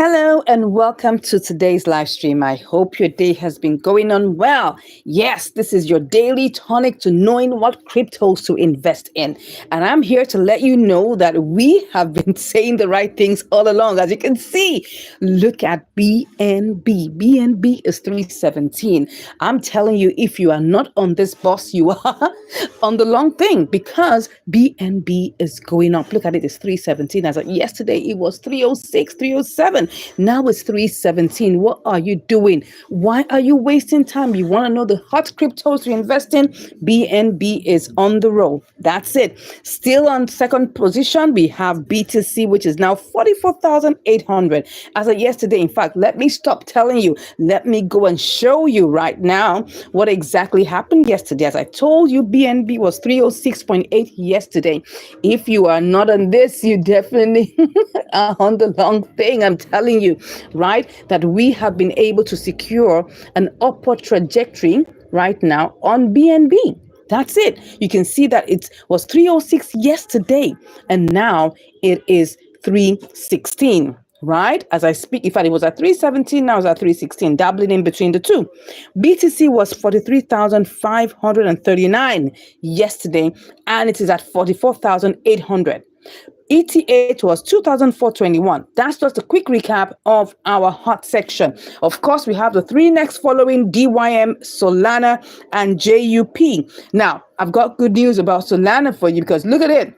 Hello and welcome to today's live stream. I hope your day has been going on well. Yes, this is your daily tonic to knowing what cryptos to invest in. And I'm here to let you know that we have been saying the right things all along. As you can see, look at BNB. BNB is 317. I'm telling you, if you are not on this bus, you are on the long thing because BNB is going up. Look at it, it's 317. As of yesterday, it was 306, 307. Now it's 317. What are you doing? Why are you wasting time? You want to know the hot cryptos to invest in? BNB is on the roll. That's it. Still on second position, we have BTC, which is now 44,800. As of yesterday, in fact, let me stop telling you. Let me go and show you right now what exactly happened yesterday. As I told you, BNB was 306.8 yesterday. If you are not on this, you definitely are on the long thing. I'm telling you, right, that we have been able to secure an upward trajectory right now on BNB. That's it. You can see that it was 306 yesterday, and now it is 316. Right as I speak, in fact, it was at 317, now it's at 316, dabbling in between the two. BTC was 43,539 yesterday, and it is at 44,800. ETH was 2,421. That's just a quick recap of our hot section. Of course, we have the three next following: DYM, Solana, and JUP. Now, I've got good news about Solana for you because look at it.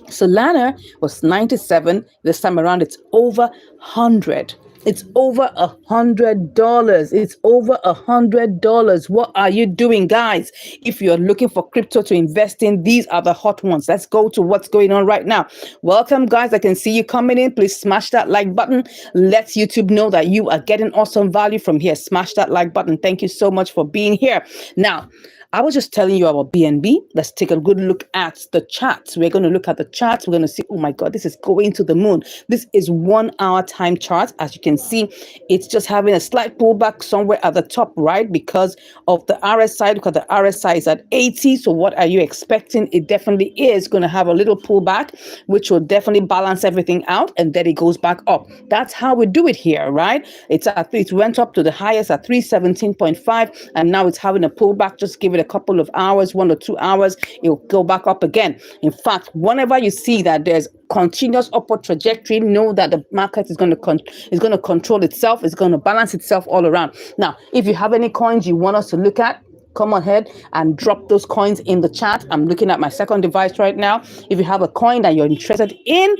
Solana was 97. This time around, it's over 100. It's over $100. It's over $100. What are you doing, guys? If you're looking for crypto to invest in, these are the hot ones. Let's go to what's going on right now. Welcome, guys. I can see you coming in. Please smash that like button. Let YouTube know that you are getting awesome value from here. Smash that like button. Thank you so much for being here. Now, I was just telling you about BNB. Let's take a good look at the charts. We're going to look at the charts. We're going to see, oh my God, this is going to the moon. This is 1 hour time chart. As you can see, it's just having a slight pullback somewhere at the top, right? Because of the RSI, because the RSI is at 80. So what are you expecting? It definitely is going to have a little pullback, which will definitely balance everything out. And then it goes back up. That's how we do it here, right? It went up to the highest at 317.5. And now it's having a pullback. Just give it a couple of hours, 1 or 2 hours, it'll go back up again. In fact, whenever you see that there's continuous upward trajectory, know that the market is going to control itself. It's going to balance itself all around. Now, if you have any coins you want us to look at, come ahead and drop those coins in the chat. I'm looking at my second device right now. If you have a coin that you're interested in,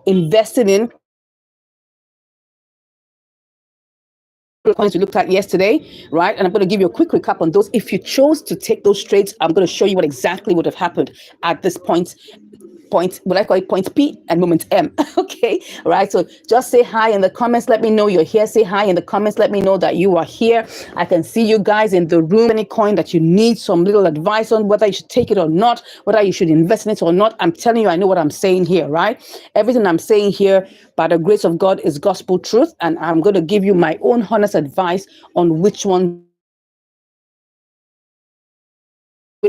investing in, coins we looked at yesterday, right? And I'm going to give you a quick recap on those. If you chose to take those trades, I'm going to show you what exactly would have happened at this point, what I call it, point P and moment M. Okay, right? So just say hi in the comments. Let me know you're here. Say hi in the comments. Let me know that you are here. I can see you guys in the room. Any coin that you need some little advice on, whether you should take it or not, whether you should invest in it or not. I'm telling you, I know what I'm saying here, right? Everything I'm saying here, by the grace of God, is gospel truth. And I'm going to give you my own honest advice on which one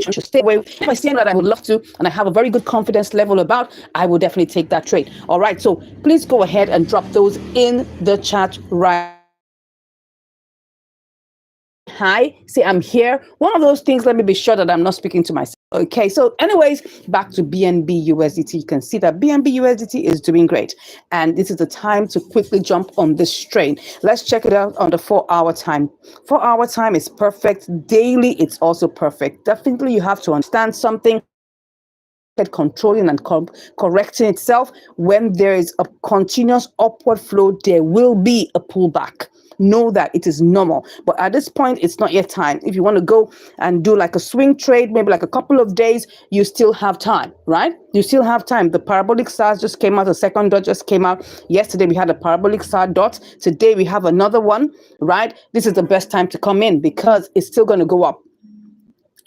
should stay away. If I see that I would love to, and I have a very good confidence level about, I will definitely take that trade. All right, so please go ahead and drop those in the chat right. Hi, say I'm here. One of those things, let me be sure that I'm not speaking to myself. Okay, so anyways, back to BNB USDT. You can see that BNB USDT is doing great. And this is the time to quickly jump on this train. Let's check it out on the 4-hour time. 4-hour time is perfect. Daily, it's also perfect. Definitely, you have to understand something. Controlling and correcting itself. When there is a continuous upward flow, there will be a pullback. Know that it is normal, but at this point it's not yet time. If you want to go and do like a swing trade, maybe like a couple of days, you still have time, right? You still have time. The parabolic stars just came out. The second dot just came out. Yesterday we had a parabolic star dot. Today we have another one, right? This is the best time to come in because it's still going to go up.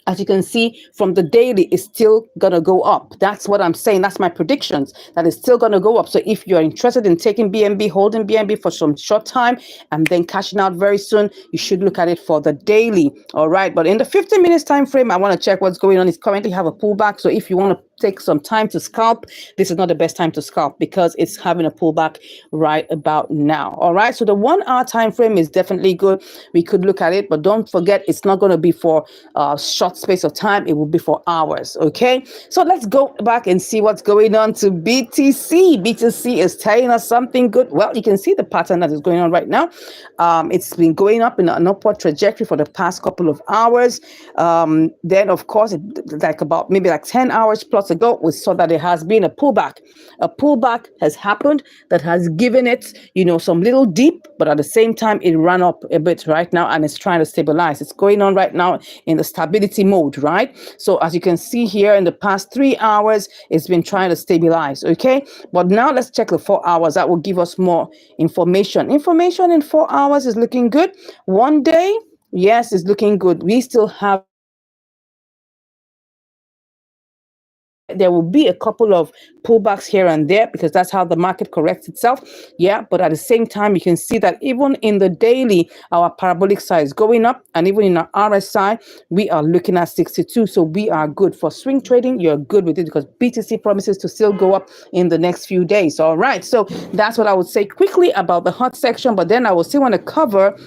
As you can see from the daily, it's still going to go up. That's what I'm saying. That's my predictions, that it's still going to go up. So if you're interested in taking BNB, holding BNB for some short time and then cashing out very soon, you should look at it for the daily. All right. But in the 15 minutes time frame, I want to check what's going on. It's currently have a pullback. So if you want to take some time to scalp, this is not the best time to scalp because it's having a pullback right about now. All right. So the 1 hour time frame is definitely good. We could look at it, but don't forget it's not going to be for a short space of time. It will be for hours. Okay. So let's go back and see what's going on to BTC. BTC is telling us something good. Well, you can see the pattern that is going on right now. It's been going up in an upward trajectory for the past couple of hours. Then, of course, like about maybe like 10 hours plus ago, we saw that there has been a pullback. A pullback has happened that has given it, some little dip, but at the same time, it ran up a bit right now and it's trying to stabilize. It's going on right now in the stability mode, right? So as you can see here in the past 3 hours, it's been trying to stabilize, okay? But now let's check the 4 hours. That will give us more information. Information in 4 hours is looking good. 1 day, yes, it's looking good. We still have there will be a couple of pullbacks here and there because that's how the market corrects itself. Yeah, but at the same time, you can see that even in the daily, our parabolic side is going up, and even in our RSI, we are looking at 62. So we are good for swing trading. You're good with it because BTC promises to still go up in the next few days. All right. So that's what I would say quickly about the hot section, but then I will still want to cover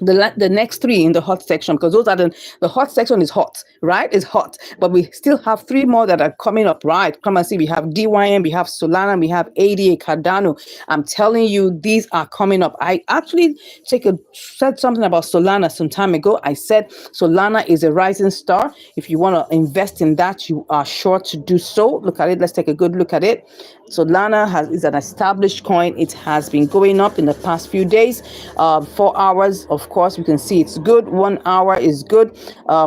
the next three in the hot section because those are the hot section is hot, right? It's hot, but we still have three more that are coming up, right? Come and see. We have DYM, we have Solana, we have ADA, Cardano. I'm telling you, these are coming up. I actually said something about Solana some time ago. I said Solana is a rising star. If you want to invest in that, you are sure to do so. Look at it. Let's take a good look at it. Solana is an established coin. It has been going up in the past few days. 4 hours, of course, we can see it's good. 1 hour is good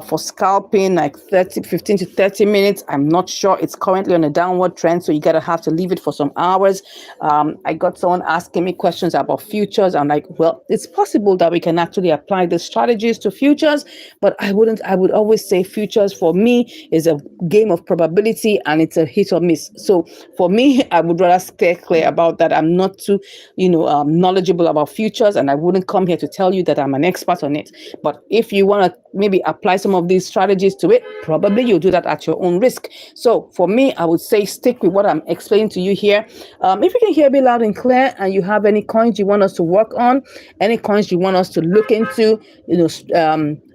for scalping, like 15 to 30 minutes. I'm not sure. It's currently on a downward trend, so you gotta have to leave it for some hours. I got someone asking me questions about futures. I'm like, well, it's possible that we can actually apply the strategies to futures, but I wouldn't. I would always say futures for me is a game of probability and it's a hit or miss. So for me, I would rather stay clear about that. I'm not too, knowledgeable about futures, and I wouldn't come here to tell you that I'm an expert on it. But if you want to maybe apply some of these strategies to it, probably you'll do that at your own risk. So for me, I would say stick with what I'm explaining to you here. If you can hear me loud and clear, and you have any coins you want us to work on, any coins you want us to look into,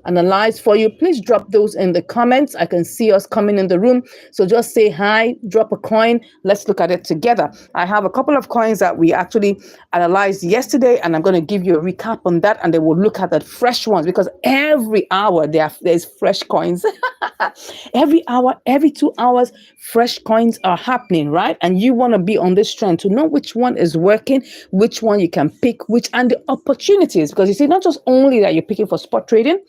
analyze for you, please drop those in the comments. I can see us coming in the room. So just say hi, drop a coin. Let's look at it together. I have a couple of coins that we actually analyzed yesterday, and I'm going to give you a recap on that, and then we'll look at the fresh ones because every hour there's fresh coins. Every hour, every 2 hours, fresh coins are happening, right? And you want to be on this trend to know which one is working, which one you can pick, and the opportunities, because you see, not just only that you're picking for spot trading,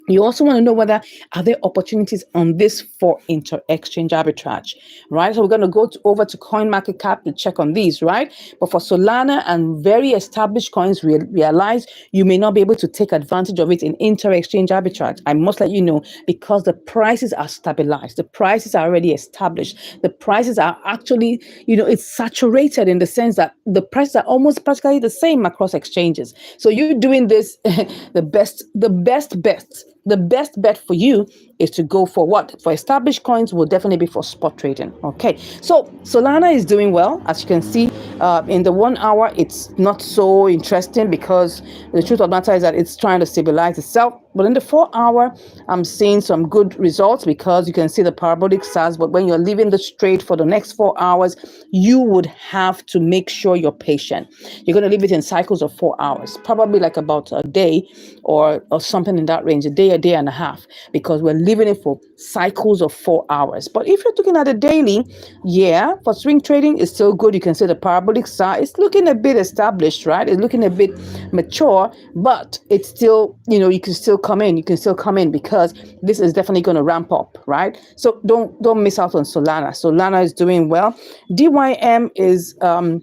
you also want to know whether are there opportunities on this for inter-exchange arbitrage, right? So we're going to go over to CoinMarketCap to check on these, right? But for Solana and very established coins, realize you may not be able to take advantage of it in inter-exchange arbitrage. I must let you know because the prices are stabilized. The prices are already established. The prices are actually, it's saturated in the sense that the prices are almost practically the same across exchanges. So you're doing this, the best bet for you is to go for what? For established coins will definitely be for spot trading. Okay, so Solana is doing well. As you can see, in the 1 hour, it's not so interesting because the truth of the matter is that it's trying to stabilize itself. But in the 4 hour, I'm seeing some good results because you can see the parabolic stars. But when you're leaving the trade for the next 4 hours, you would have to make sure you're patient. You're going to leave it in cycles of 4 hours, probably like about a day or something in that range, a day and a half, because we're leaving it for cycles of 4 hours. But if you're looking at a daily, yeah, for swing trading, it's still good. You can see the parabolic star. It's looking a bit established, right? It's looking a bit mature, but it's still, you can still come in. You can still come in because this is definitely going to ramp up, right? So don't miss out on Solana. Solana is doing well. DYM is a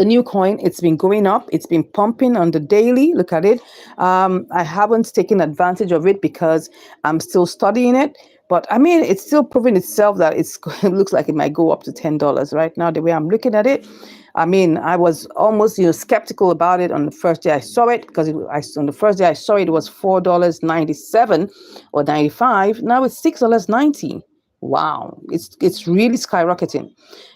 new coin. It's been going up. It's been pumping on the daily. Look at it. I haven't taken advantage of it because I'm still studying it. But I mean, it's still proving itself that it looks like it might go up to $10 right now, the way I'm looking at it. I mean, I was almost, skeptical about it on the first day I saw it because on the first day I saw it, it was $4.97 or 95. Now it's $6.90. Wow, it's really skyrocketing.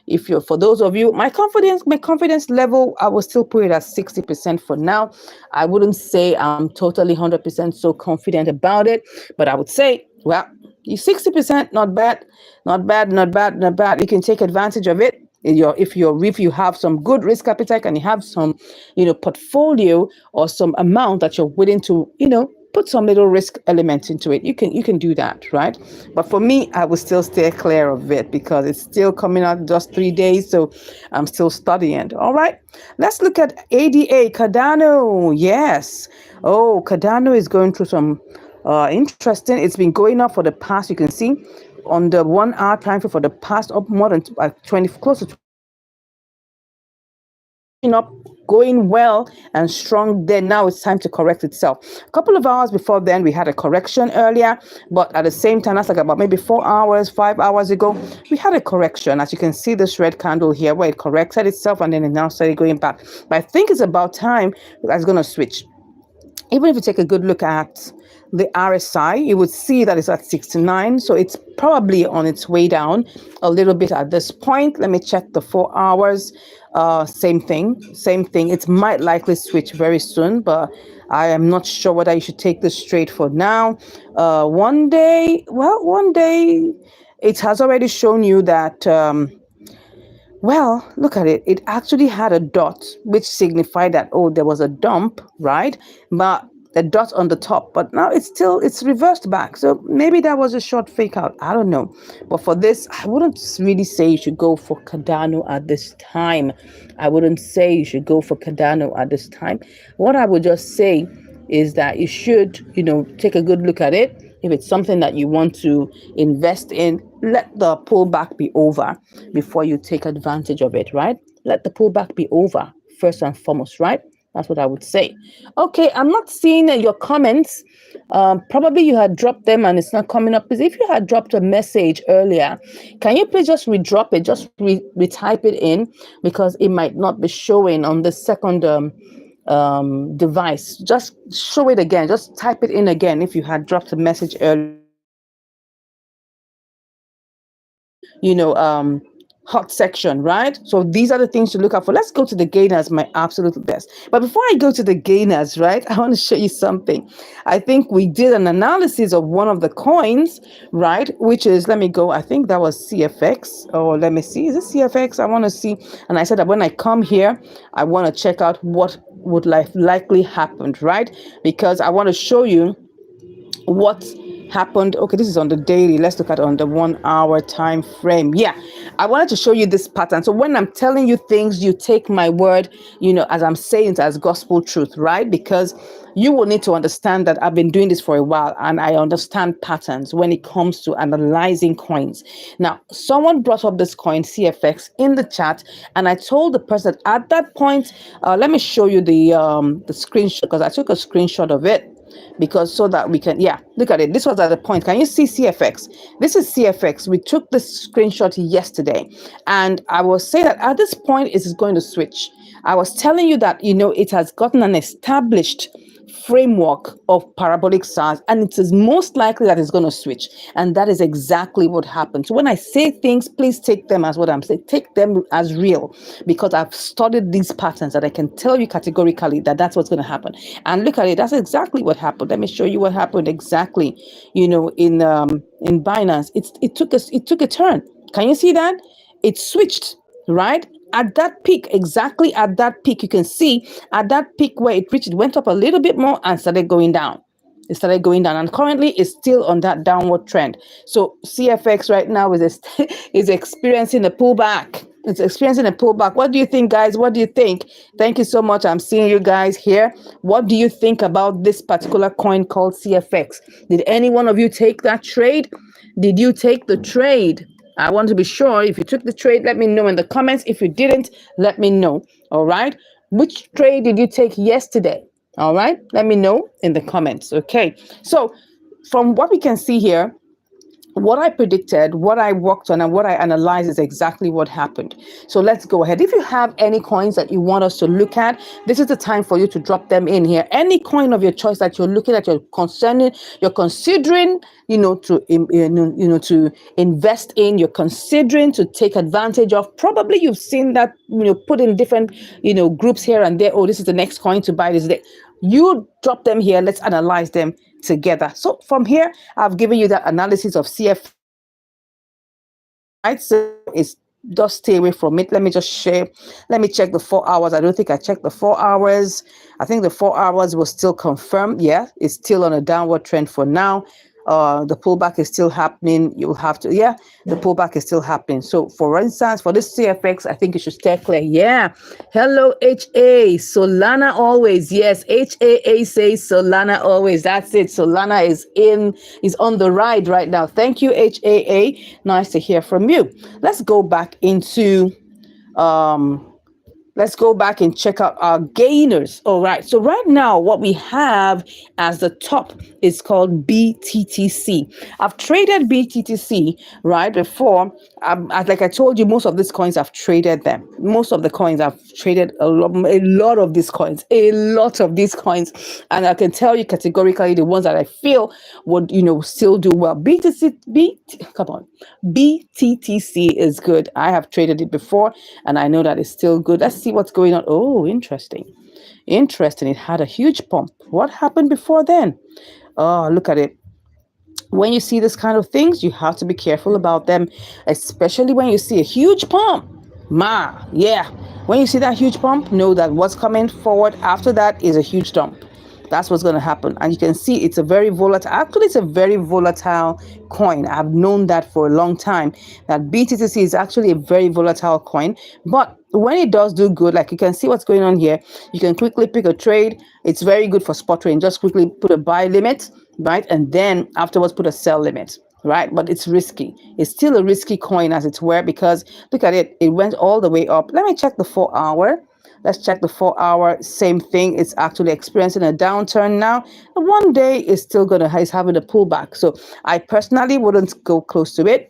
If you're For those of you, my confidence level, I will still put it at 60% for now. I wouldn't say I'm totally 100% so confident about it, but I would say, well, you 60%, not bad, not bad, not bad, not bad. You can take advantage of it. If you have some good risk appetite and you have some, portfolio or some amount that you're willing to, put some little risk element into it, you can do that, right? But for me, I would still stay clear of it because it's still coming out just 3 days, so I'm still studying. All right, let's look at ADA Cardano. Yes. Oh, Cardano is going through some interesting. It's been going up for the past, you can see on the 1 hour time frame, for the past up more than 20, close to 20%. Pushing up, going well and strong. Then now it's time to correct itself. A couple of hours before then, we had a correction earlier, but at the same time, that's like about maybe 4 hours, 5 hours ago, we had a correction. As you can see, this red candle here, where it corrected itself and then it now started going back. But I think it's about time that it's going to switch. Even if you take a good look at the RSI, you would see that it's at 69. So it's probably on its way down a little bit at this point. Let me check the 4 hours. Same thing, same thing. It might likely switch very soon, but I am not sure whether you should take this straight for now. One day, it has already shown you that. Well, look at it. It actually had a dot, which signified that, oh, there was a dump, right? But the dot on the top, but now it's reversed back. So maybe that was a short fake out. I don't know. But for this, I wouldn't really say you should go for Cardano at this time. I wouldn't say you should go for Cardano at this time. What I would just say is that you should, take a good look at it. If it's something that you want to invest in, let the pullback be over before you take advantage of it, right? Let the pullback be over first and foremost, right? That's what I would say. Okay, I'm not seeing your comments. Probably you had dropped them and it's not coming up. Because if you had dropped a message earlier, can you please just redrop it, just retype it in, because it might not be showing on the second device. Just show it again. Just type it in again if you had dropped a message earlier hot section, right? So these are the things to look out for. Let's go to the gainers, my absolute best. But before I go to the gainers, right, I want to show you something. I think we did an analysis of one of the coins, right, which is, let me go, I think that was CFX, or let me see, is it CFX? I want to see. And I said that when I come here, I want to check out what would likely happen, right? Because I want to show you what happened. Okay, this is on the daily. Let's look at on the 1 hour time frame. Yeah, I wanted to show you this pattern. So when I'm telling you things, you take my word, as I'm saying it as gospel truth, right? Because you will need to understand that I've been doing this for a while and I understand patterns when it comes to analyzing coins. Now, someone brought up this coin CFX in the chat, and I told the person at that point, let me show you the screenshot, because I took a screenshot of it, because so that we can, yeah, look at it. This was at the point. Can you see CFX? This is CFX. We took this screenshot yesterday, and I was saying that at this point it is going to switch. I was telling you that it has gotten an established framework of parabolic SARS, and it is most likely that it's going to switch. And that is exactly what happened. So when I say things, please take them as what I'm saying. Take them as real, because I've studied these patterns that I can tell you categorically that that's what's going to happen. And look at it. That's exactly what happened. Let me show you what happened exactly. In Binance, it took a turn. Can you see that? It switched, right? At that peak, exactly at that peak, you can see at that peak where it reached, it went up a little bit more and started going down. It started going down, and currently it's still on that downward trend. So CFX right now is experiencing a pullback. It's experiencing a pullback. What do you think, guys? What do you think? Thank you so much. I'm seeing you guys here. What do you think about this particular coin called CFX? Did any one of you take that trade? Did you take the trade? I want to be sure. If you took the trade, let me know in the comments. If you didn't, let me know. All right. Which trade did you take yesterday? All right. Let me know in the comments. Okay. So from what we can see here, what I predicted, what I worked on, and what I analyzed is exactly what happened. So let's go ahead. If you have any coins that you want us to look at, this is the time for you to drop them in here. Any coin of your choice that you're looking at, you're considering, to invest in, you're considering to take advantage of. Probably you've seen that, put in different, groups here and there. Oh, this is the next coin to buy this day. You drop them here. Let's analyze them together. So from here, I've given you that analysis of CF, right? So it's just stay away from it. Let me just share. Let me check the 4 hours. I don't think I checked the 4 hours. I think the 4 hours was still confirmed. Yeah, it's still on a downward trend for now. The pullback is still happening. You'll have to, the pullback is still happening. So for instance, for this CFX, I think you should stay clear. Yeah. Hello, HA. Solana always. Yes. HAA says Solana always. That's it. Solana is on the ride right now. Thank you, HAA. Nice to hear from you. Let's go back into, let's go back and check out our gainers. All right. So right now, what we have as the top is called BTTC. I've traded BTTC right before. Like I told you, most of these coins I've traded them. Most of the coins I've traded a lot of these coins, and I can tell you categorically the ones that I feel would still do well. BTTC is good. I have traded it before, and I know that it's still good. Let's see what's going on. Oh, interesting. It had a huge pump. What happened before then? Oh, look at it. When you see this kind of things, you have to be careful about them, especially when you see a huge pump. When you see that huge pump, know that what's coming forward after that is a huge dump. That's what's going to happen. And you can see it's a very volatile coin. I've known that for a long time, that BTTC is actually a very volatile coin. But when it does do good, like you can see what's going on here, you can quickly pick a trade. It's very good for spot trading. Just quickly put a buy limit, right? And then afterwards put a sell limit, right? But it's risky. It's still a risky coin as it were, because look at it. It went all the way up. Let me check the 4 hour. Let's check the 4 hour. Same thing. It's actually experiencing a downturn now. And one day is still is having a pullback. So I personally wouldn't go close to it.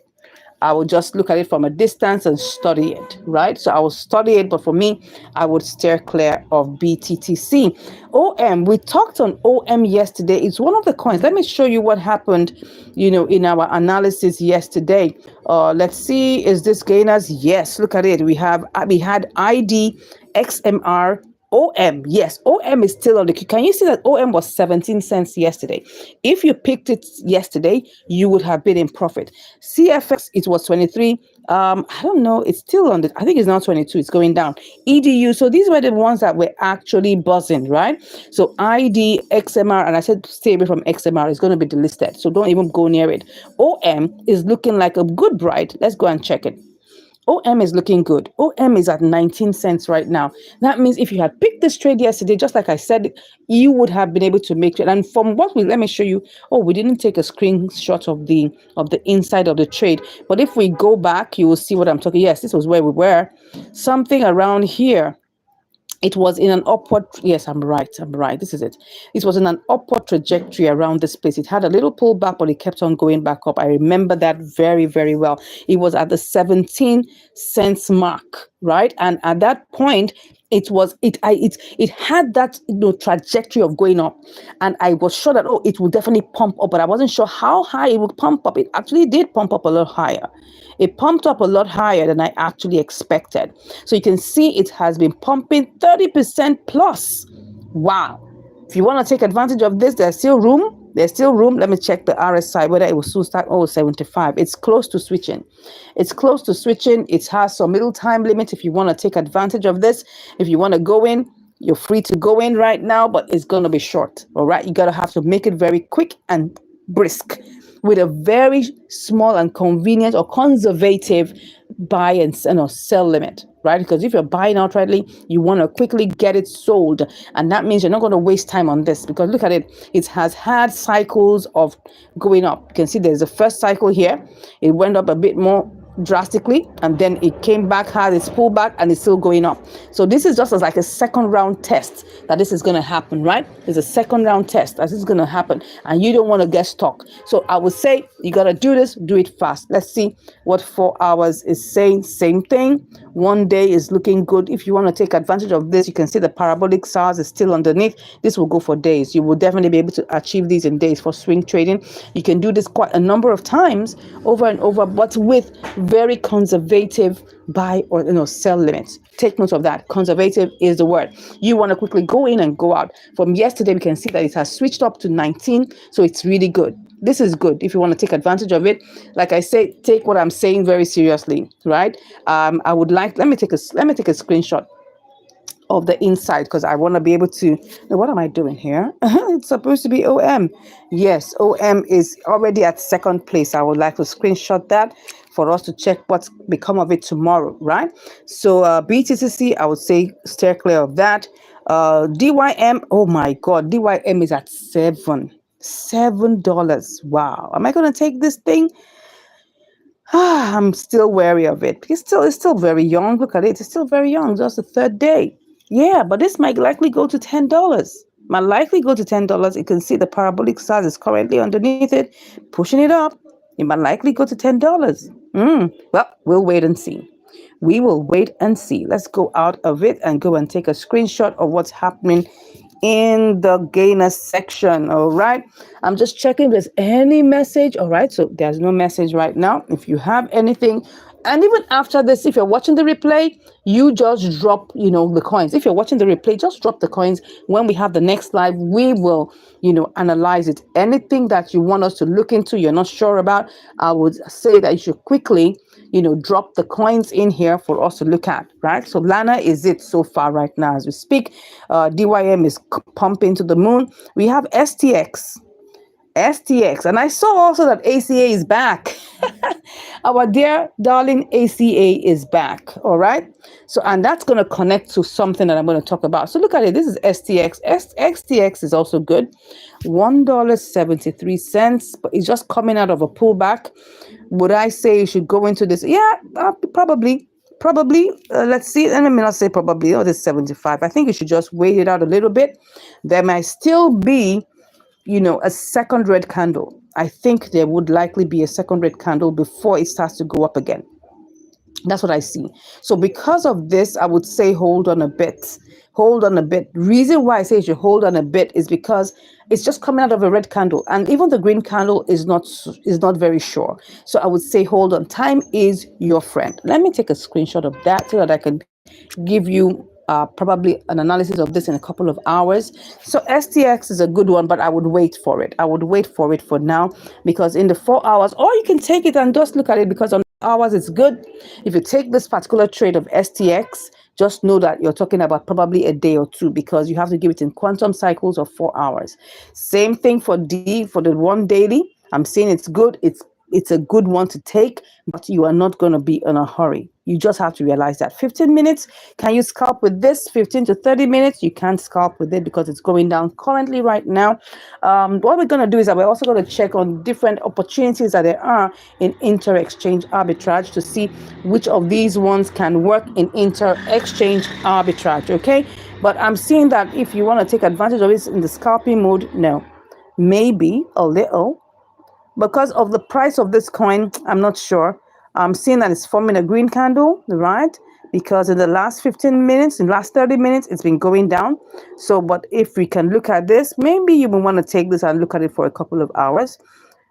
I would just look at it from a distance and study it, right? So I will study it, but for me, I would steer clear of BTTC. OM, we talked on OM yesterday. It's one of the coins. Let me show you what happened, in our analysis yesterday. Let's see, is this gainers? Yes, look at it. We had ID, XMR, OM. Yes, OM is still on the queue. Can you see that OM was 17 cents yesterday? If you picked it yesterday, you would have been in profit. CFX, it was 23. I don't know. It's still on I think it's now 22. It's going down. EDU. So these were the ones that were actually buzzing, right? So ID, XMR, and I said stay away from XMR. It's going to be delisted. So don't even go near it. OM is looking like a good bride. Let's go and check it. OM is looking good. OM is at 19 cents right now. That means if you had picked this trade yesterday, just like I said, you would have been able to make it. And from let me show you. Oh, we didn't take a screenshot of the inside of the trade. But if we go back, you will see what I'm talking. Yes, this was where we were. Something around here. It was in an upward, yes, I'm right. This is it. It was in an upward trajectory around this place. It had a little pullback, but it kept on going back up. I remember that very, very well. It was at the 17 cents mark, right? And at that point, it had that trajectory of going up, and I was sure that it will definitely pump up, but I wasn't sure how high it would pump up. It actually did pump up a lot higher. It pumped up a lot higher than I actually expected. So you can see it has been pumping 30% plus. Wow. If you want to take advantage of this, there's still room. Let me check the RSI, whether it will soon start. 75. It's close to switching. It has some little time limit if you want to take advantage of this. If you want to go in, you're free to go in right now, but it's going to be short. All right. You got to have to make it very quick and brisk, with a very small and convenient or conservative buy and sell limit, right? Because if you're buying outrightly, you want to quickly get it sold. And that means you're not going to waste time on this, because look at it. It has had cycles of going up. You can see there's the first cycle here. It went up a bit more. drastically, and then it came back, had its pullback, and it's still going up. So this is just as like a second round test that this is going to happen, right? It's a second round test that this is going to happen, and you don't want to get stuck. So I would say you got to do this, do it fast. Let's see what 4 hours is saying. Same thing. 1 day is looking good. If you want to take advantage of this, you can see the parabolic SARS is still underneath. This will go for days. You will definitely be able to achieve these in days for swing trading. You can do this quite a number of times over and over, but with very conservative buy or sell limits. Take note of that. Conservative is the word. You want to quickly go in and go out. From yesterday, we can see that it has switched up to 19, so it's really good. This is good if you want to take advantage of it. Like I say, take what I'm saying very seriously, right? I would like, let me take a screenshot of the inside, because I want to be able to, what am I doing here? It's supposed to be OM. Yes, OM is already at second place. I would like to screenshot that for us to check what's become of it tomorrow, right? So BTCC, I would say steer clear of that. DYM, oh my God, DYM is at $7. Wow. Am I going to take this thing? I'm still wary of it. It's still very young. Look at it. It's still very young. Just the third day. Yeah, but this might likely go to $10. Might likely go to $10. You can see the parabolic size is currently underneath it, pushing it up. It might likely go to $10. Well, we'll wait and see. We will wait and see. Let's go out of it and go and take a screenshot of what's happening in the gainer section. All right, I'm just checking if there's any message. All right, so there's no message right now. If you have anything, and even after this, if you're watching the replay, you just drop the coins. If you're watching the replay, just drop the coins. When we have the next live, we will analyze it. Anything that you want us to look into, you're not sure about, I would say that you should quickly drop the coins in here for us to look at, right? So Lana is it so far right now as we speak. DYM is pumping to the moon. We have STX, and I saw also that ACA is back. Our dear darling ACA is back. All right, so and that's going to connect to something that I'm going to talk about. So look at it. This is STX. XTX is also good. $1.73, but it's just coming out of a pullback. Would I say you should go into this? Yeah, probably. Let's see. Let me not say probably. Oh, this 75. I think you should just wait it out a little bit. There might still be a second red candle. I think there would likely be a second red candle before it starts to go up again. That's what I see. So because of this, I would say hold on a bit. Reason why I say you should hold on a bit is because it's just coming out of a red candle, and even the green candle is not very sure. So I would say hold on. Time is your friend. Let me take a screenshot of that so that I can give you probably an analysis of this in a couple of hours. So STX is a good one, but I would wait for it. For now, because in the 4 hours, or you can take it and just look at it, because on hours it's good. If you take this particular trade of STX, just know that you're talking about probably a day or two, because you have to give it in quantum cycles of 4 hours. Same thing for the one daily. I'm saying it's good. It's a good one to take, but you are not going to be in a hurry. You just have to realize that 15 minutes, can you scalp with this? 15 to 30 minutes, you can't scalp with it because it's going down currently right now. What we're going to do is that we're also going to check on different opportunities that there are in inter-exchange arbitrage to see which of these ones can work in inter-exchange arbitrage, okay? But I'm seeing that if you want to take advantage of it in the scalping mode, no. Maybe a little. Because of the price of this coin, I'm not sure. I'm seeing that it's forming a green candle, right? Because in the last 15 minutes, in the last 30 minutes, it's been going down. So, but if we can look at this, maybe you will want to take this and look at it for a couple of hours.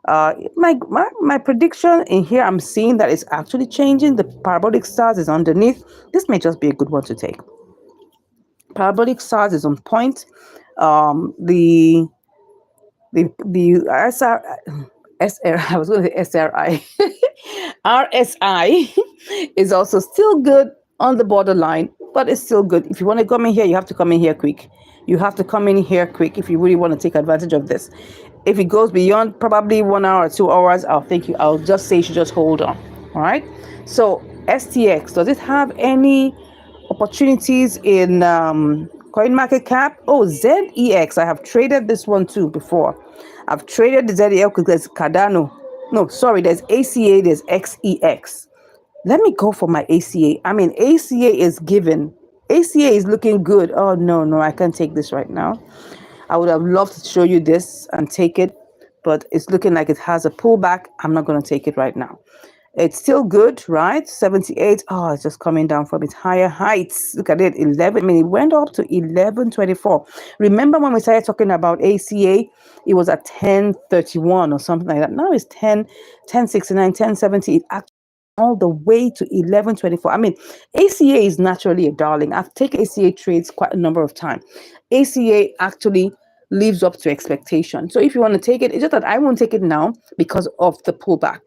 My prediction in here, I'm seeing that it's actually changing. The parabolic stars is underneath. This may just be a good one to take. Parabolic stars is on point. The I was going to say SRI. RSI is also still good on the borderline, but it's still good. If you want to come in here, you have to come in here quick. If you really want to take advantage of this. If it goes beyond probably 1 hour or 2 hours, I'll just say you should just hold on. All right. So STX, does it have any opportunities in coin market cap? Oh, ZEX. I have traded this one too before. I've traded the ZEX because there's Cardano. No, sorry, there's ACA, there's XEX. Let me go for my ACA. I mean, ACA is given. ACA is looking good. Oh, no, no, I can't take this right now. I would have loved to show you this and take it, but it's looking like it has a pullback. I'm not going to take it right now. It's still good, right? 78. Oh, it's just coming down from its higher heights. Look at it, 11. I mean, it went up to 11.24. Remember when we started talking about ACA, it was at 10.31 or something like that. Now it's 10.69, 10.70. It actually all the way to 11.24. I mean, ACA is naturally a darling. I've taken ACA trades quite a number of times. ACA actually lives up to expectation. So if you want to take it, it's just that I won't take it now because of the pullback.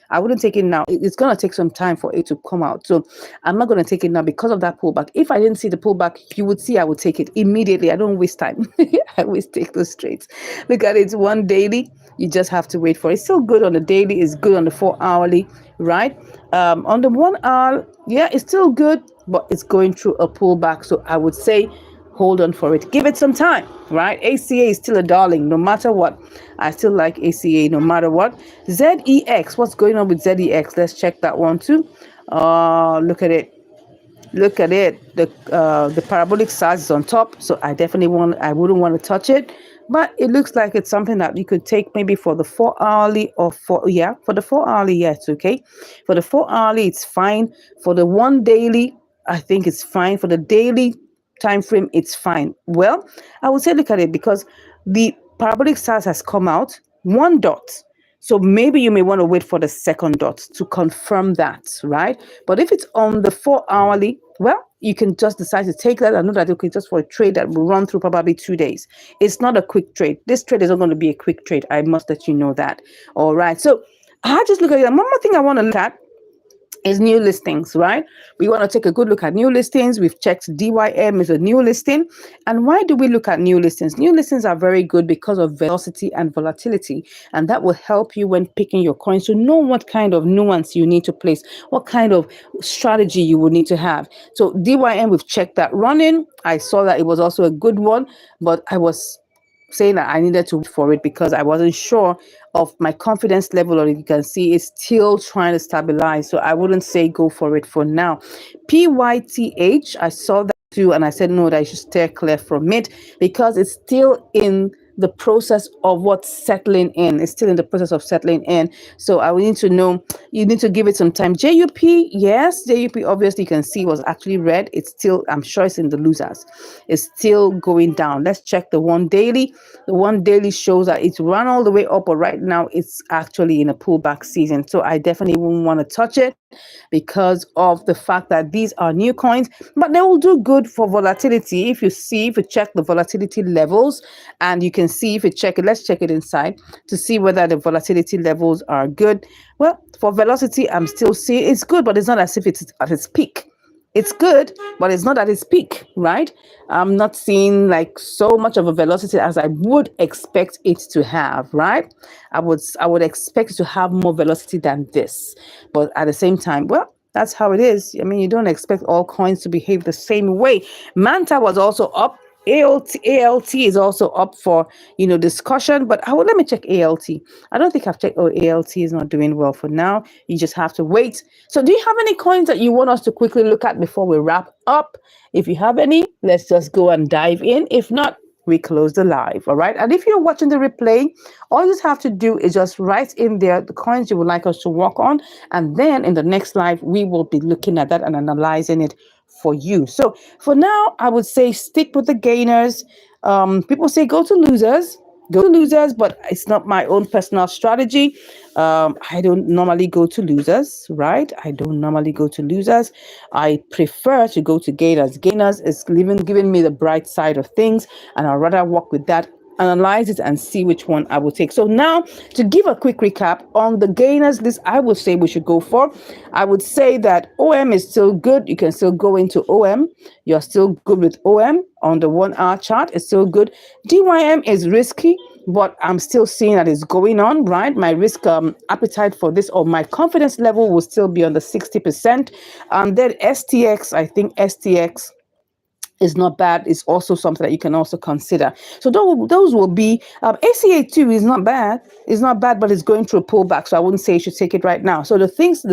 I wouldn't take it now. It's going to take some time for it to come out. So I'm not going to take it now because of that pullback. If I didn't see the pullback, you would see I would take it immediately. I don't waste time. I always take those trades. Look at it, one daily. You just have to wait for it. It's still good on the daily. It's good on the 4 hourly, right? On the 1 hour, yeah, it's still good, but it's going through a pullback. So I would say hold on for it. Give it some time, right? ACA is still a darling, no matter what. I still like ACA no matter what. ZEX, what's going on with ZEX? Let's check that one too. Look at it. Look at it. The parabolic size is on top, so I wouldn't want to touch it. But it looks like it's something that you could take maybe for the 4 hourly or for the 4 hourly, yeah, it's okay. For the 4 hourly, it's fine. For the one daily, I think it's fine. For the daily time frame, it's fine. Well, I would say look at it because the parabolic stars has come out, one dot. So maybe you may want to wait for the second dot to confirm that, right? But if it's on the 4 hourly, well, you can just decide to take that. I know that okay, just for a trade that will run through probably 2 days. It's not a quick trade. This trade is not going to be a quick trade. I must let you know that. All right. So I just look at it. One more thing I want to look at is new listings, right? We want to take a good look at new listings. We've checked DYM is a new listing. And why do we look at new listings? New listings are very good because of velocity and volatility. And that will help you when picking your coins to know what kind of nuance you need to place, what kind of strategy you will need to have. So DYM, we've checked that running. I saw that it was also a good one, but I was saying that I needed to wait for it because I wasn't sure of my confidence level, or you can see it's still trying to stabilize. So I wouldn't say go for it for now. PYTH, I saw that too, and I said no, that I should steer clear from it because it's still in the process of what's settling in. It's still in the process of settling in. So I will need to know, you need to give it some time. JUP, yes, JUP obviously you can see was actually red. It's still, I'm sure it's in the losers. It's still going down. Let's check the one daily. The one daily shows that it's run all the way up, but right now it's actually in a pullback season. So I definitely wouldn't want to touch it because of the fact that these are new coins, but they will do good for volatility. If you check the volatility levels, and you can see if you check it, let's check it inside to see whether the volatility levels are good. Well, for velocity, I'm still seeing it's good, but it's not as if it's at its peak. It's good, but it's not at its peak, right? I'm not seeing like so much of a velocity as I would expect it to have, right? I would expect it to have more velocity than this. But at the same time, well, that's how it is. I mean, you don't expect all coins to behave the same way. Manta was also up. ALT is also up for discussion, but let me check ALT. I don't think I've checked. Oh, ALT is not doing well for now. You just have to wait. So do you have any coins that you want us to quickly look at before we wrap up? If you have any, let's just go and dive in. If not, we close the live. All right. And if you're watching the replay, all you have to do is just write in there the coins you would like us to work on, and then in the next live we will be looking at that and analyzing it for you. So for now, I would say stick with the gainers. People say go to losers, but it's not my own personal strategy. I don't normally go to losers, right? I don't normally go to losers. I prefer to go to gainers. Gainers is giving me the bright side of things, and I'd rather work with that, analyze it, and see which one I will take. So now, to give a quick recap on the gainers list, I would say we should go for. I would say that OM is still good. You can still go into OM. You're still good with OM on the 1 hour chart. It's still good. DYM is risky, but I'm still seeing that it's going on, right? My risk appetite for this, or my confidence level, will still be on the 60%. Then STX, I think STX is not bad. It's also something that you can also consider. So those will be ACA2 is not bad. It's not bad, but it's going through a pullback. So I wouldn't say you should take it right now. So the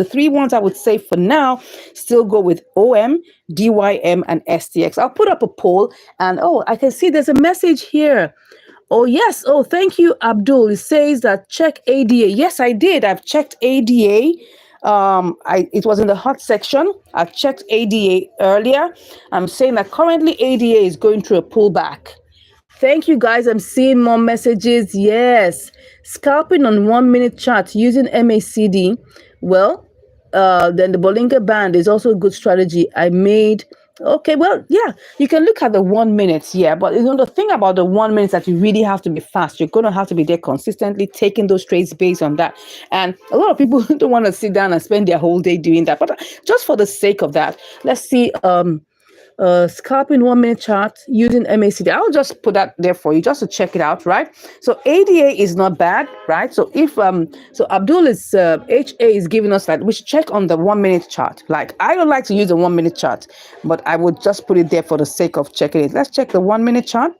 three ones I would say for now, still go with OM, DYM, and STX. I'll put up a poll, and I can see there's a message here. Oh, yes. Oh, thank you, Abdul. It says that check ADA. Yes, I did. I've checked ADA. It was in the hot section. I checked ADA earlier. I'm saying that currently ADA is going through a pullback. Thank you, guys. I'm seeing more messages. Yes. Scalping on 1 minute chart using MACD. Well, then the Bollinger Band is also a good strategy. I made. Okay, well, yeah, you can look at the 1 minute, yeah, but the thing about the 1 minute is that you really have to be fast. You're going to have to be there consistently, taking those trades based on that. And a lot of people don't want to sit down and spend their whole day doing that. But just for the sake of that, let's see. Scalping 1 minute chart using MACD. I'll just put that there for you just to check it out, right? So ADA is not bad, right? So if so Abdul is HA is giving us that we should check on the 1 minute chart. Like I don't like to use the 1 minute chart, but I would just put it there for the sake of checking it. Let's check the 1 minute chart.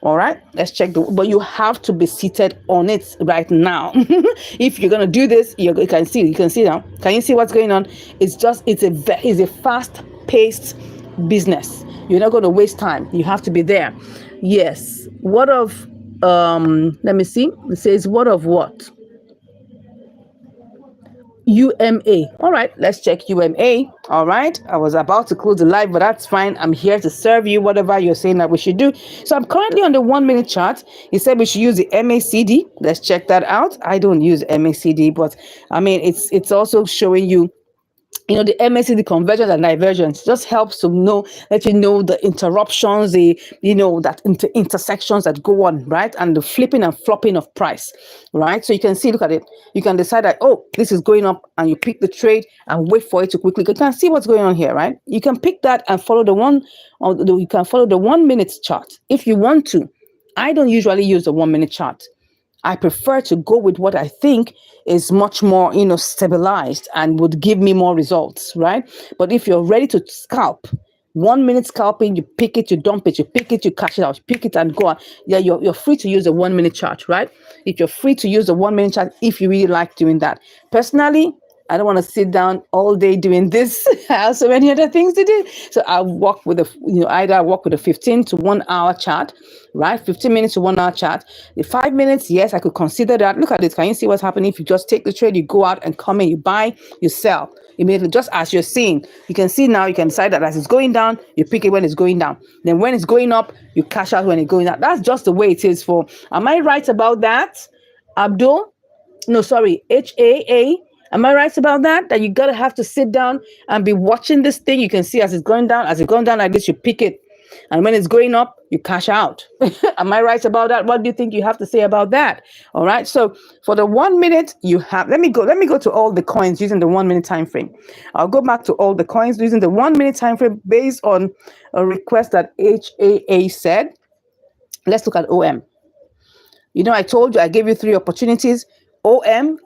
All right, let's check but you have to be seated on it right now. If you're gonna do this, you can see now. Can you see what's going on? It's a fast paced business. You're not going to waste time. You have to be there. Yes. What of let me see. It says what of what? UMA. All right, let's check UMA. All right, I was about to close the live, but that's fine. I'm here to serve you, whatever you're saying that we should do. So I'm currently on the 1 minute chart. He said we should use the MACD. Let's check that out. I don't use MACD, but I mean, it's also showing you the MACD convergence and divergence just helps to let you know the interruptions, that intersections that go on, right? And the flipping and flopping of price, right? So you can see, look at it. You can decide that, this is going up, and you pick the trade and wait for it to quickly. You can see what's going on here, right? You can pick that and follow you can follow the 1 minute chart if you want to. I don't usually use the 1 minute chart. I prefer to go with what I think is much more, stabilized and would give me more results, right? But if you're ready to scalp, 1 minute scalping, you pick it, you dump it, you pick it, you cash it out, pick it and go on. Yeah, you're free to use the 1 minute chart, right? If you're free to use the 1 minute chart, if you really like doing that. Personally, I don't want to sit down all day doing this. I have so many other things to do. So I walk with either walk with a 15 to 1 hour chart, right? 15 minutes to 1 hour chart. The 5 minutes, yes, I could consider that. Look at this. Can you see what's happening? If you just take the trade, you go out and come in, you buy, you sell. Immediately, just as you're seeing, you can see now, you can decide that as it's going down, you pick it when it's going down. Then when it's going up, you cash out when it's going up. That's just the way it is am I right about that, Abdul? No, sorry, HAA. Am I right about that? That you gotta have to sit down and be watching this thing. You can see as it's going down like this, you pick it. And when it's going up, you cash out. Am I right about that? What do you think you have to say about that? All right. So for the 1 minute, you have, let me go to all the coins using the 1 minute time frame. I'll go back to all the coins using the 1 minute time frame based on a request that HAA said. Let's look at OM. I told you, I gave you 3 opportunities. OM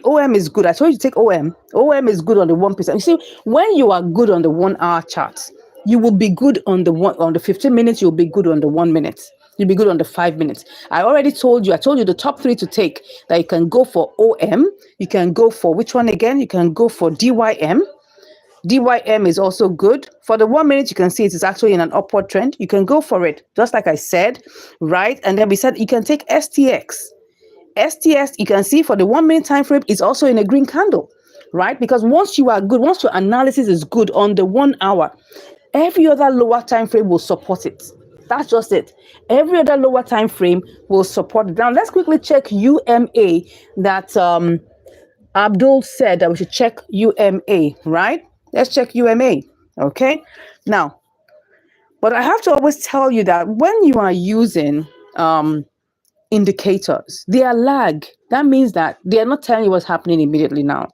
OM is good. I told you to take OM. OM is good on the 1%. You see, when you are good on the 1 hour charts, you will be good on the 15 minutes, you'll be good on the 1 minute. You'll be good on the 5 minutes. I told you the top 3 to take, that you can go for OM, you can go for which one again? You can go for DYM. DYM is also good. For the 1 minute, you can see it is actually in an upward trend. You can go for it, just like I said, right? And then we said you can take STX. STS, you can see for the 1 minute time frame, is also in a green candle, right? Because once you are good, once your analysis is good on the 1 hour, every other lower time frame will support it. That's just it. Every other lower time frame will support it. Now let's quickly check UMA that Abdul said that we should check UMA, right? Let's check UMA. Okay. Now, but I have to always tell you that when you are using indicators, they are lag. That means that they are not telling you what's happening immediately now.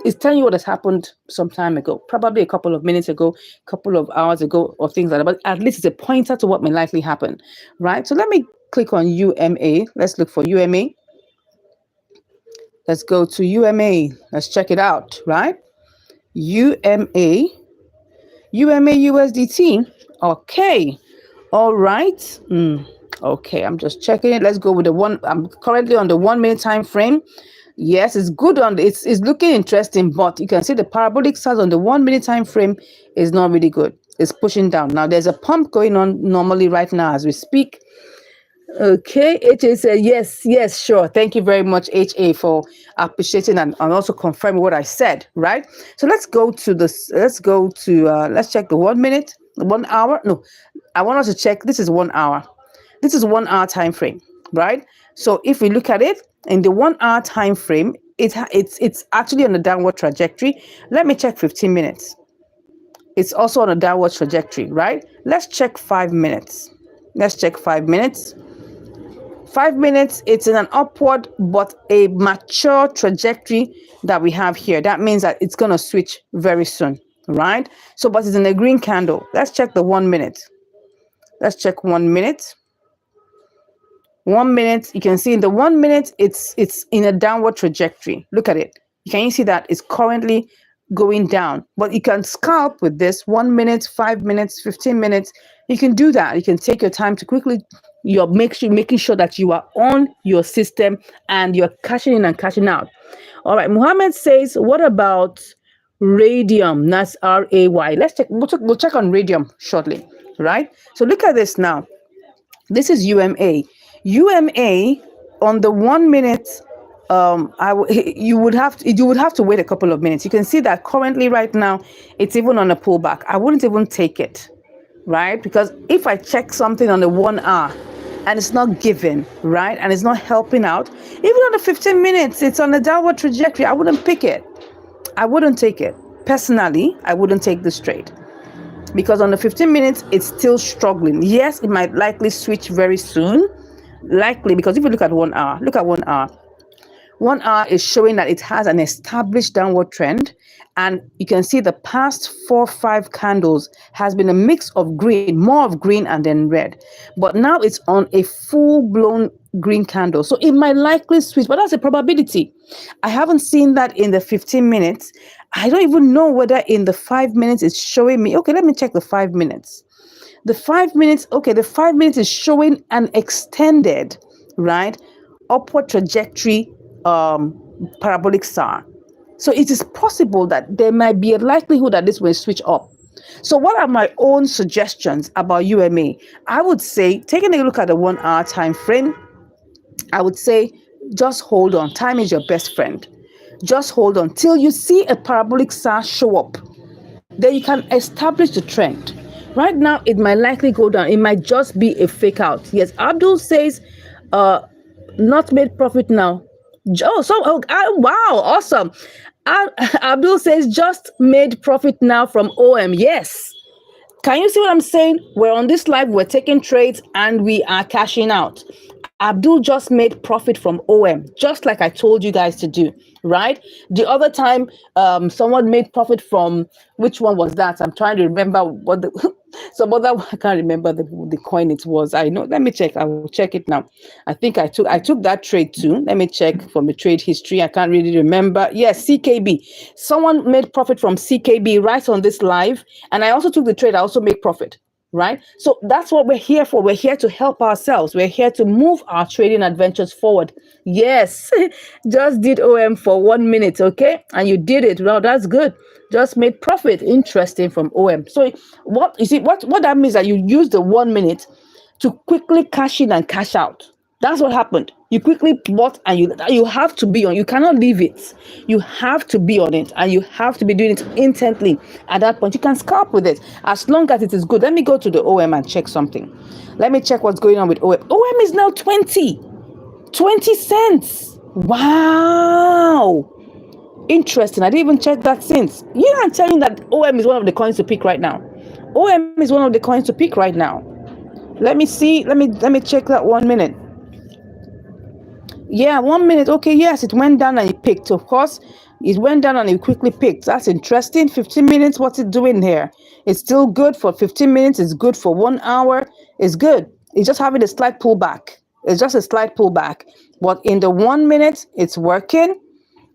It's telling you what has happened some time ago, probably a couple of minutes ago, a couple of hours ago, or things like that. But at least it's a pointer to what may likely happen, right? So let me click on UMA. Let's look for UMA. Let's go to UMA. Let's check it out, right? UMA USDT. Okay. All right. Okay, I'm just checking it. Let's go with the one. I'm currently on the 1 minute time frame. Yes, it's good on it's looking interesting, but you can see the parabolic size on the 1 minute time frame is not really good. It's pushing down. Now there's a pump going on normally right now as we speak. Okay, HA said yes, yes, sure. Thank you very much, HA, for appreciating and also confirming what I said, right? So let's go to this. Let's check the 1 minute, 1 hour. No, I want us to check. This is 1 hour. This is 1 hour time frame, right? So if we look at it in the 1 hour time frame, it's actually on a downward trajectory. Let me check 15 minutes. It's also on a downward trajectory, right? Let's check 5 minutes. Let's check 5 minutes. 5 minutes, it's in an upward but a mature trajectory that we have here. That means that it's going to switch very soon, right? So, but it's in a green candle. Let's check the 1 minute. Let's check 1 minute. 1 minute, you can see in the 1 minute, it's in a downward trajectory. Look at it. Can you see that it's currently going down? But you can scalp with this 1 minute, 5 minutes, 15 minutes. You can do that. You can take your time to quickly making sure that you are on your system and you're cashing in and cashing out. All right. Muhammad says, what about radium? That's RAY. Let's check. We'll check on radium shortly. Right. So look at this now. This is UMA. UMA on the 1 minute. You would have to wait a couple of minutes. You can see that currently right now it's even on a pullback. I wouldn't even take it, right? Because if I check something on the 1 hour and it's not giving, right, and it's not helping out, even on the 15 minutes, it's on a downward trajectory. I wouldn't pick it. I wouldn't take it. Personally, I wouldn't take this trade because on the 15 minutes, it's still struggling. Yes, it might likely switch very soon. Likely, because if you look at 1 hour, look at 1 hour. 1 hour is showing that it has an established downward trend. And you can see the past 4-5 candles has been a mix of green, more of green and then red. But now it's on a full-blown green candle. So it might likely switch, but that's a probability. I haven't seen that in the 15 minutes. I don't even know whether in the 5 minutes it's showing me. Okay, let me check the 5 minutes. The 5 minutes, okay, the 5 minutes is showing an extended, right, upward trajectory parabolic SAR. So it is possible that there might be a likelihood that this will switch up. So what are my own suggestions about UMA? I would say, taking a look at the 1 hour time frame, I would say just hold on. Time is your best friend. Just hold on till you see a parabolic SAR show up. Then you can establish the trend. Right now, it might likely go down. It might just be a fake out. Yes, Abdul says, not made profit now. Wow, awesome. Abdul says, just made profit now from OM. Yes. Can you see what I'm saying? We're on this live, we're taking trades and we are cashing out. Abdul just made profit from OM, just like I told you guys to do, right? The other time, someone made profit from, which one was that? I'm trying to remember what I can't remember the coin it was. I know, let me check. I will check it now. I think I took that trade too. Let me check from the trade history. I can't really remember. Yes, CKB. Someone made profit from CKB right on this live. And I also took the trade. I also made profit. Right? So that's what we're here for. We're here to help ourselves. We're here to move our trading adventures forward. Yes, just did OM for 1 minute, okay? And you did it. Well, that's good. Just made profit. Interesting from OM. So what that means that you use the 1 minute to quickly cash in and cash out. That's what happened. You quickly bought and you have to be on. You cannot leave it. You have to be on it and you have to be doing it intently. At that point, you can scalp with it as long as it is good. Let me go to the OM and check something. Let me check what's going on with OM. OM is now 20 cents. Wow. Interesting. I didn't even check that since. Yeah, I'm telling you that OM is one of the coins to pick right now. OM is one of the coins to pick right now. Let me see. Let me check that 1 minute. Yeah, 1 minute. Okay, yes, it went down and it picked. Of course, it went down and it quickly picked. That's interesting. 15 minutes. What's it doing here? It's still good for 15 minutes. It's good for 1 hour. It's good. It's just having a slight pullback. It's just a slight pullback. But in the 1 minute, it's working.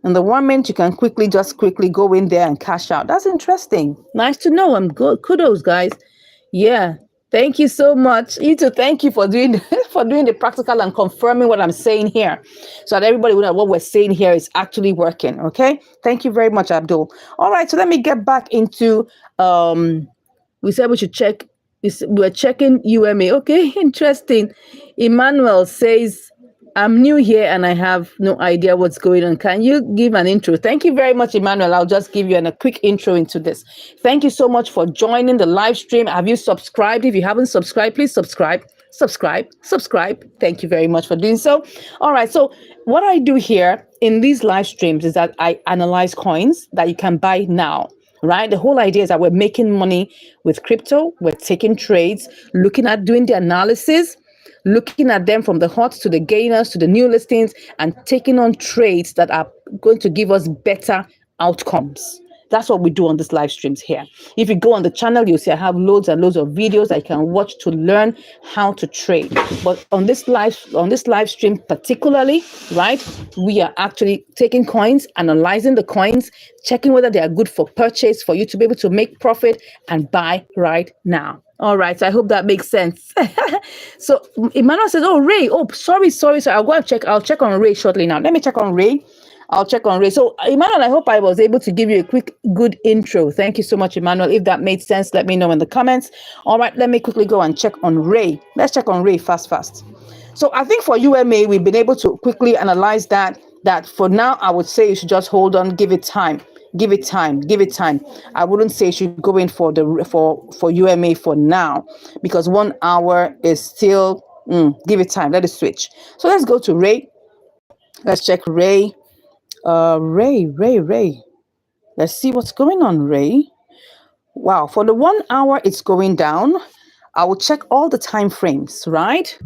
In the 1 minute, you can quickly go in there and cash out. That's interesting. Nice to know. I'm good. Kudos, guys. Yeah. Thank you so much. You too. Thank you for doing for doing the practical and confirming what I'm saying here, so that everybody will know what we're saying here is actually working. Okay. Thank you very much, Abdul. All right. So let me get back into we said we should check. We're checking UMA. Okay, interesting. Emmanuel says, I'm new here and I have no idea what's going on. Can you give an intro? Thank you very much, Emmanuel. I'll just give you a quick intro into this. Thank you so much for joining the live stream. Have you subscribed? If you haven't subscribed, please subscribe. Subscribe. Thank you very much for doing so. All right. So, what I do here in these live streams is that I analyze coins that you can buy now, right? The whole idea is that we're making money with crypto. We're taking trades, looking at doing the analysis, looking at them from the hot to the gainers to the new listings, and taking on trades that are going to give us better outcomes. That's what we do on these live streams here. If you go on the channel, you'll see I have loads and loads of videos that you can watch to learn how to trade. But on this live stream particularly, right, we are actually taking coins, analyzing the coins, checking whether they are good for purchase for you to be able to make profit and buy right now. All right, so I hope that makes sense. So Emmanuel says, "Oh, Ray. Oh, sorry. I'll go and check. I'll check on Ray shortly now. Let me check on Ray. I'll check on Ray. So, Emmanuel, I hope I was able to give you a quick, good intro. Thank you so much, Emmanuel. If that made sense, let me know in the comments. All right, let me quickly go and check on Ray. Let's check on Ray fast. So, I think for UMA, we've been able to quickly analyze that for now, I would say you should just hold on, give it time. Give it time. I wouldn't say you should go in for UMA for now, because 1 hour is still, give it time. Let it switch. So let's go to Ray. Let's check Ray. Ray. Let's see what's going on, Ray. Wow, for the 1 hour, it's going down. I will check all the time frames, right?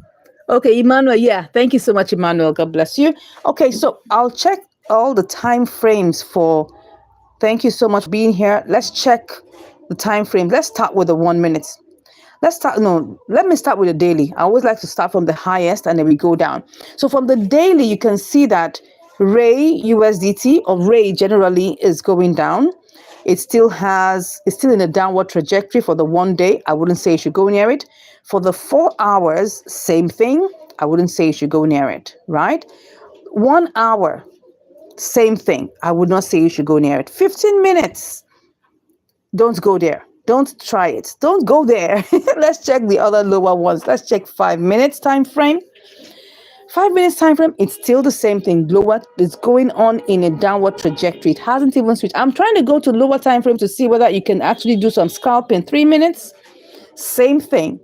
Okay, Emmanuel. Yeah, thank you so much, Emmanuel. God bless you. Okay, so I'll check all the time frames for. Thank you so much for being here. Let's check the time frame. Let's start with the 1 minute. Let me start with the daily. I always like to start from the highest and then we go down. So from the daily, you can see that Ray USDT, or Ray generally, is going down. It's still in a downward trajectory for the 1 day. I wouldn't say you should go near it. For the 4 hours, same thing. I wouldn't say you should go near it, right? 1 hour, same thing. I would not say you should go near it. 15 minutes, don't go there. Don't try it. Don't go there. Let's check the other lower ones. Let's check 5 minutes time frame. 5 minutes time frame, it's still the same thing. Lower, it's going on in a downward trajectory. It hasn't even switched. I'm trying to go to lower time frame to see whether you can actually do some scalping. 3 minutes, same thing,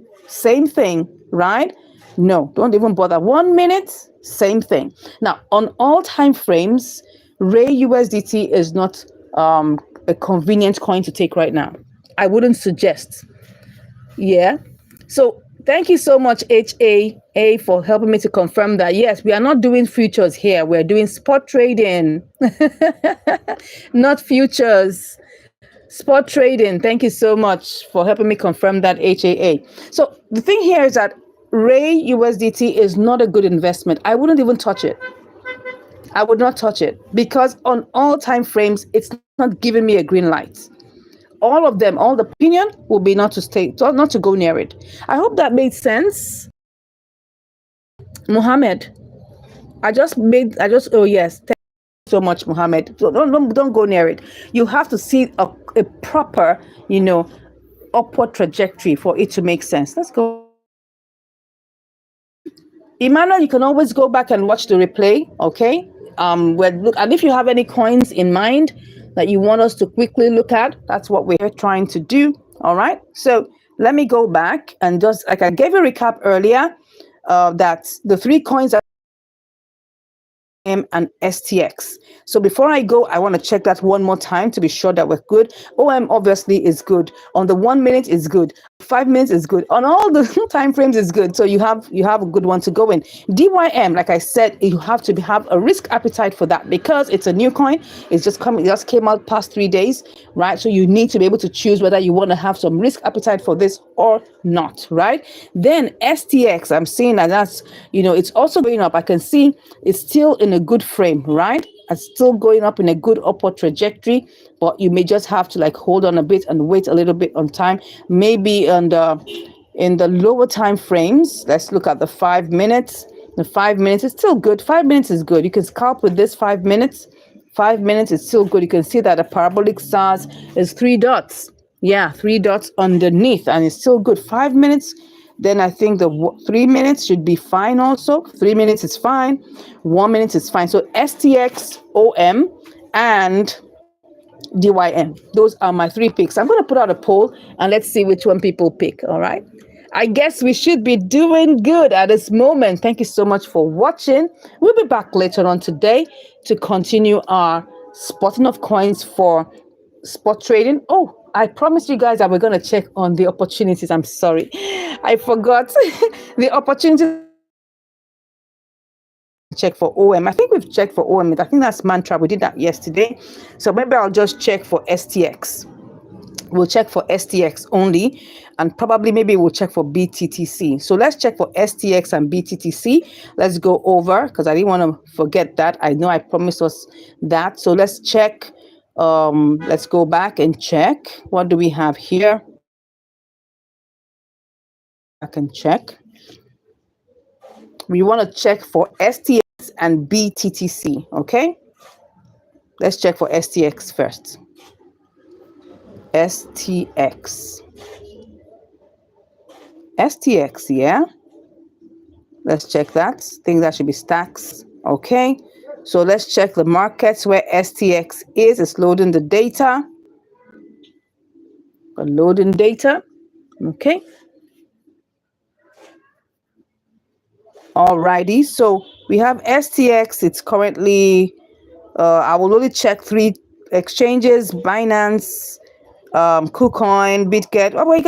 right? No, don't even bother. 1 minute, same thing. Now, on all time frames, Ray USDT is not a convenient coin to take right now. I wouldn't suggest. Yeah. So thank you so much, HAA, for helping me to confirm that. Yes, we are not doing futures here. We're doing spot trading, not futures. Spot trading. Thank you so much for helping me confirm that, HAA. So the thing here is that Ray USDT is not a good investment. I wouldn't even touch it. I would not touch it because on all time frames, it's not giving me a green light. All of them, all the opinion will be not to go near it. I hope that made sense. Mohammed, oh yes, thank you so much, Mohammed. So don't go near it. You have to see a proper, upward trajectory for it to make sense. Let's go. Emmanuel, you can always go back and watch the replay, okay? And if you have any coins in mind that you want us to quickly look at, that's what we're trying to do. All right. So let me go back and just like I gave a recap earlier, that the 3 coins are and STX. So before I go, I want to check that one more time to be sure that we're good. OM obviously is good. On the 1 minute is good. 5 minutes is good. On all the time frames is good. So you have a good one to go in. DYM, like I said, you have to have a risk appetite for that because it's a new coin. It just came out past 3 days, right? So you need to be able to choose whether you want to have some risk appetite for this or not, right? Then STX, I'm seeing that's it's also going up. I can see it's still in a good frame, right? are still going up in a good upward trajectory, but you may just have to like hold on a bit and wait a little bit on time. Maybe in the lower time frames, let's look at the 5 minutes. The 5 minutes is still good. 5 minutes is good. You can scalp with this 5 minutes. 5 minutes is still good. You can see that the parabolic stars is three dots. Yeah, three dots underneath, and it's still good. 5 minutes. Then I think the 3 minutes should be fine also. 3 minutes is fine. 1 minute is fine. So STX, OM, and DYM. Those are my three picks. I'm going to put out a poll and let's see which one people pick. All right. I guess we should be doing good at this moment. Thank you so much for watching. We'll be back later on today to continue our spotting of coins for spot trading. Oh, I promised you guys that we're going to check on the opportunities. I'm sorry. I forgot the opportunities. Check for OM. I think we've checked for OM. I think that's mantra. We did that yesterday. So maybe I'll just check for STX. We'll check for STX only, and probably maybe we'll check for BTTC. So let's check for STX and BTTC. Let's go over, because I didn't want to forget that. I know I promised us that. So let's check. Let's go back and check. What do we have here? I can check. We want to check for STX and BTTC. Okay. Let's check for STX first. STX. STX, yeah. Let's check that. I think that should be stacks. Okay. So let's check the markets where STX is. It's loading the data. Loading data. Okay. Alrighty. So we have STX. It's currently, I will only check 3 exchanges: Binance, KuCoin, BitGet. Oh, you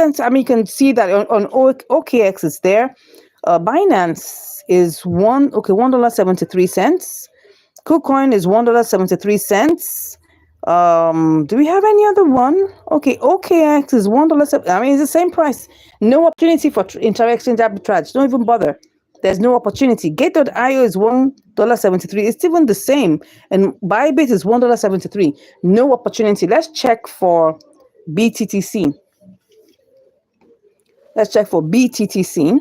can see that on OKX it's there. Binance is $1.73. KuCoin is $1.73. Do we have any other one? Okay, OKX is $1. I mean, it's the same price. No opportunity for inter-exchange arbitrage. Don't even bother. There's no opportunity. Gate.io is $1.73. It's even the same. And Bybit is $1.73. No opportunity. Let's check for BTTC. Let's check for BTTC.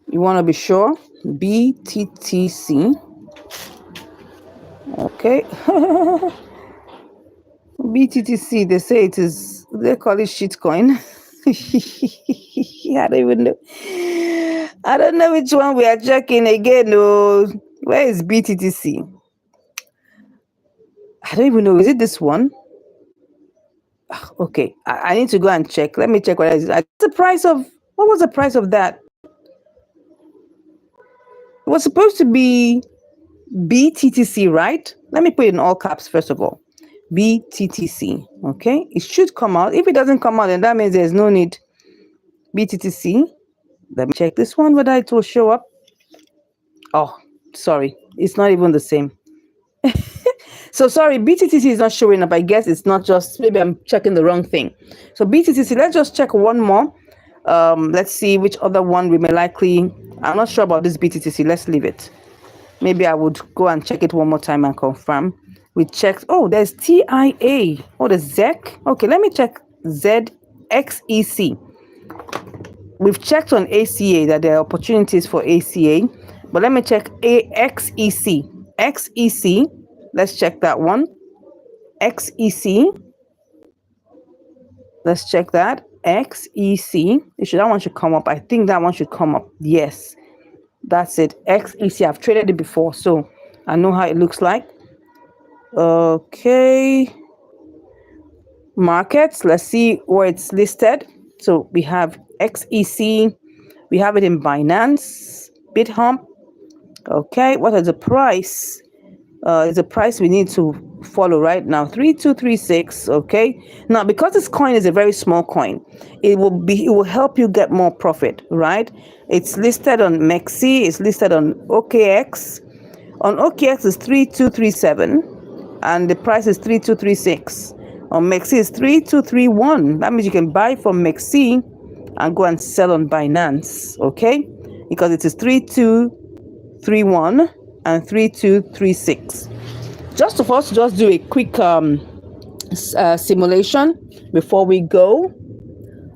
You want to be sure. BTTC. Okay. BTTC, they say it is, they call it shitcoin. I don't even know. I don't know which one we are checking again. No, where is BTTC? I don't even know. Is it this one? Okay, I need to go and check. Let me check what is the price of. What was the price of that? It was supposed to be BTTC, right? Let me put it in all caps first of all. BTTC. Okay, it should come out. If it doesn't come out, then that means there's no need. BTTC. Let me check this one whether it will show up. Oh, sorry, it's not even the same. So sorry, BTTC is not showing up. I guess it's not just, maybe I'm checking the wrong thing. So BTTC, let's just check one more. Let's see which other one we may likely. I'm not sure about this BTTC. Let's leave it. Maybe I would go and check it one more time and confirm. We checked. Oh, there's TIA. Oh, the ZEC. Okay, let me check ZXEC. We've checked on ACA that there are opportunities for ACA, but let me check AXEC. XEC. Let's check that one. XEC. Let's check that. XEC. That one should come up. I think that one should come up. Yes. That's it. XEC. I've traded it before, so I know how it looks like. Okay. Markets. Let's see where it's listed. So we have XEC. We have it in Binance, BitHump. Okay. What is the price? Is the price we need to follow right now. 3236. Okay. Now, because this coin is a very small coin, it will help you get more profit, right? It's listed on MEXC, it's listed on OKX. On OKX is 3237 and the price is 3236. On MEXC is 3231. That means you can buy from MEXC and go and sell on Binance, okay? Because it is 3236 3231 and 3236. Just for us to just do a quick simulation before we go.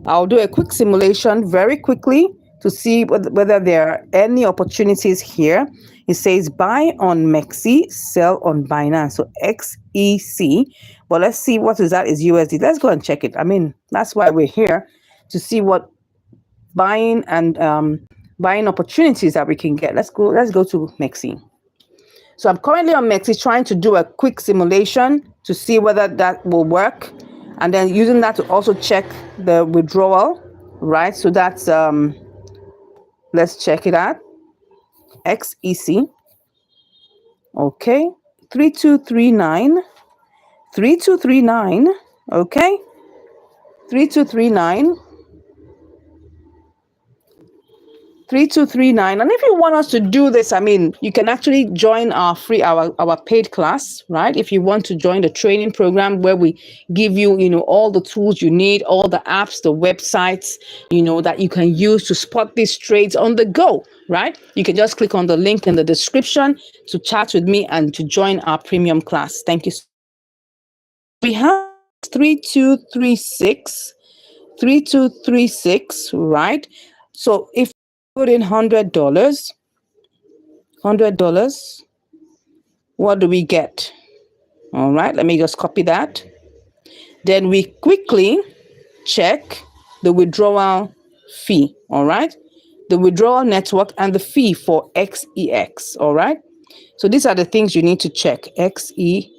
I'll do a quick simulation very quickly to see whether there are any opportunities here. It says buy on MEXC, sell on Binance. So XEC. But let's see what is that is USD. Let's go and check it. I mean, that's why we're here, to see what buying and buying opportunities that we can get. Let's go to MEXC. So I'm currently on MEXC trying to do a quick simulation to see whether that will work. And then using that to also check the withdrawal, right? So that's, let's check it out. XEC. Okay. 3239. 3239. Okay. 3239. 3239. And if you want us to do this, I mean, you can actually join our paid class, right? If you want to join the training program where we give you, all the tools you need, all the apps, the websites, that you can use to spot these trades on the go, right? You can just click on the link in the description to chat with me and to join our premium class. Thank you. We have 3236, 3236, right? So if put in $100, what do we get? All right, let me just copy that. Then we quickly check the withdrawal fee. All right, the withdrawal network and the fee for XEX. All right, so these are the things you need to check. XEC.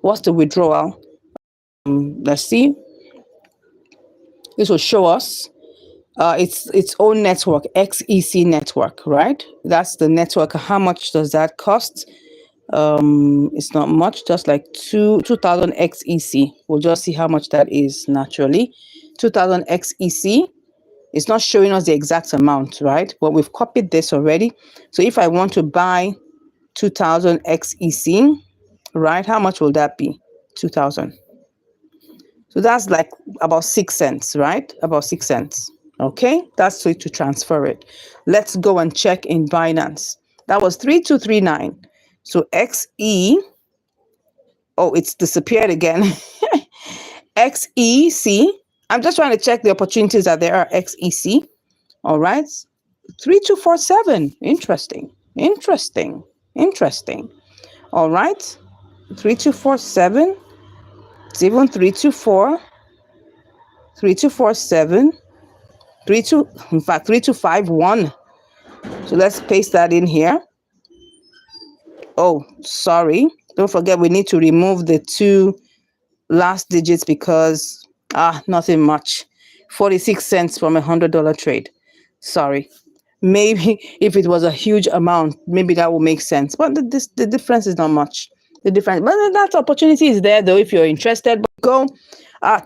What's the withdrawal? Let's see. This will show us its own network, XEC network, right? That's the network. How much does that cost? It's not much, just like 2000 XEC. We'll just see how much that is naturally. 2000 XEC. It's not showing us the exact amount, right? But we've copied this already. So if I want to buy 2000 XEC, right? How much will that be? 2000. So that's like about 6 cents, right? About 6 cents. Okay, that's way to transfer it. Let's go and check in Binance. That was 3239. So XE, oh, it's disappeared again. XEC. I'm just trying to check the opportunities that there are. XEC. All right. 3247. Interesting. All right. 3247. It's even 324. 3247. 3251. So let's paste that in here. Oh, sorry. Don't forget we need to remove the 2 last digits because nothing much. 46 cents from $100 trade. Sorry. Maybe if it was a huge amount, maybe that will make sense. But the difference is not much. But that opportunity is there though if you're interested. But go.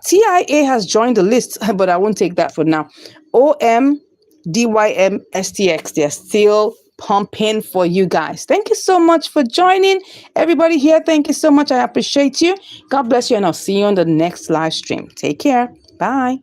TIA has joined the list, but I won't take that for now. OM, DYM, STX, they're still pumping for you guys. Thank you so much for joining. Everybody here, thank you so much. I appreciate you. God bless you, and I'll see you on the next live stream. Take care. Bye.